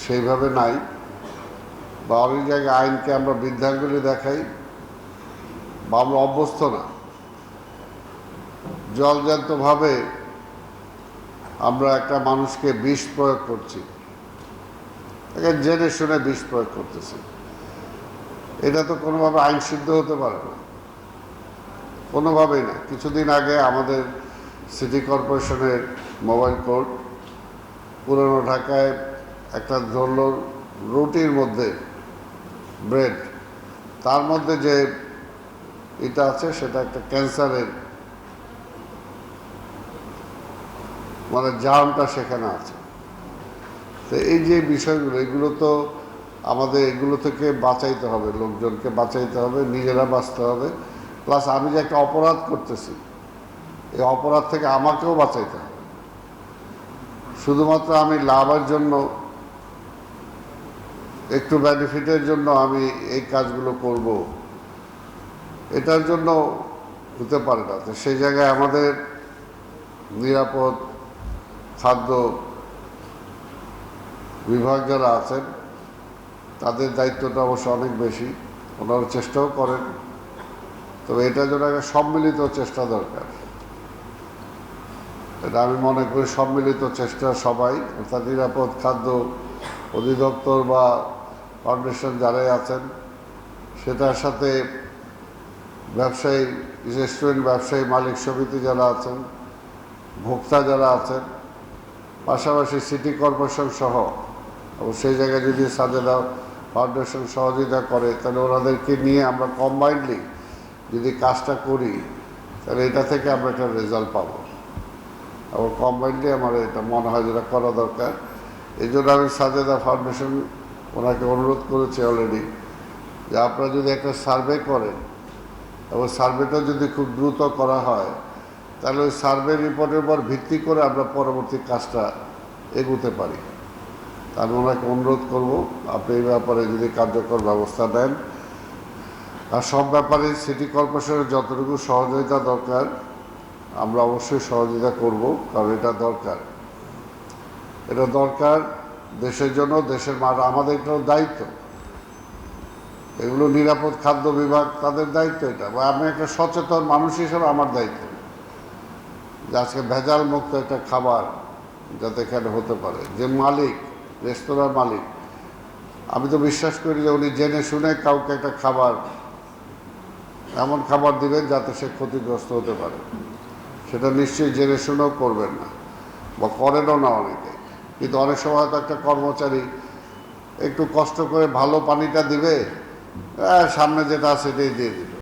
সেইভাবে নাই, বা অনেক জায়গায় আইনকে আমরা বৃদ্ধাঙ্গুলি দেখাই, বা আমরা অভ্যস্ত না। জলজান্তভাবে আমরা একটা মানুষকে বিষ প্রয়োগ করছি, জেনে শুনে বিষ প্রয়োগ করতেছি। এটা তো কোনোভাবে আইন সিদ্ধ হতে পারে না, কোনোভাবেই না। কিছুদিন আগে আমাদের সিটি কর্পোরেশনের মোবাইল কোর্ট পুরনো ঢাকায় একটা ধরল রুটির মধ্যে ব্রেড, তার মধ্যে যে এটা আছে সেটা একটা ক্যান্সারের মানে জার্মটা সেখানে আছে। তো এই যে বিষয়গুলো, এগুলো তো আমাদের এগুলো থেকে বাঁচাইতে হবে, লোকজনকে বাঁচাইতে হবে, নিজেরা বাঁচতে হবে। প্লাস আমি যে একটা অপরাধ করতেছি, এই অপরাধ থেকে আমাকেও বাঁচাইতে হবে। শুধুমাত্র আমি লাভের জন্য, একটু বেনিফিটের জন্য আমি এই কাজগুলো করব, এটার জন্য হতে পারে না। তো সেই জায়গায় আমাদের নিরাপদ খাদ্য বিভাগ যারা আছেন তাদের দায়িত্বটা অবশ্য অনেক বেশি, ওনারা চেষ্টাও করেন। তবে এটার জন্য একটা সম্মিলিত চেষ্টা দরকার। এটা আমি মনে করি সম্মিলিত চেষ্টা সবাই, অর্থাৎ নিরাপদ খাদ্য অধিদপ্তর বা ফাউন্ডেশন যারাই আছেন, সেটার সাথে ব্যবসায়ী, রেস্টুরেন্ট ব্যবসায়ী মালিক সমিতি যারা আছেন, ভোক্তা যারা আছেন, পাশাপাশি সিটি কর্পোরেশন সহ, এবং সেই জায়গায় যদি সাজেদা ফাউন্ডেশন সহযোগিতা করে, তাহলে ওনাদেরকে নিয়ে আমরা কম্বাইন্ডলি যদি কাজটা করি, তাহলে এটা থেকে আমরা একটা রেজাল্ট পাবো। এবং কম্বাইন্ডলি আমার এটা মনে হয় যেটা করা দরকার। এই জন্য আমি সাজেদা ফাউন্ডেশন ওনাকে অনুরোধ করেছি অলরেডি, যে আপনারা যদি একটা সার্ভে করেন এবং সার্ভেটা যদি খুব দ্রুত করা হয়, তাহলে ওই সার্ভে রিপোর্টের উপর ভিত্তি করে আমরা পরবর্তী কাজটা এগোতে পারি। আমি ওনাকে অনুরোধ করব, আপনি এই ব্যাপারে যদি কার্যকর ব্যবস্থা দেন। আর সব ব্যাপারে সিটি কর্পোরেশনের যতটুকু সহযোগিতা দরকার আমরা অবশ্যই সহযোগিতা করব, কারণ এটা দরকার। এটা দরকার দেশের জন্য, দেশের আমাদের এটাও দায়িত্ব। এগুলো নিরাপদ খাদ্য বিভাগ তাদের দায়িত্ব এটা, বা আমি একটা সচেতন মানুষ হিসেবে আমার দায়িত্ব যে আজকে ভেজাল মুক্ত একটা খাবার যাতে এখানে হতে পারে। যে মালিক, রেস্তোরাঁর মালিক, আমি তো বিশ্বাস করি যে উনি জেনে শুনে কাউকে একটা খাবার, এমন খাবার দিবেন যাতে সে ক্ষতিগ্রস্ত হতে পারে। সেটা নিশ্চয়ই জেনে শুনেও করবেন না, বা করেনও না অনেকে। কিন্তু অনেক সময় হয়তো একটা কর্মচারী একটু কষ্ট করে ভালো পানিটা দিবে, সামনে যেটা আছে সেটাই দিয়ে দিবে।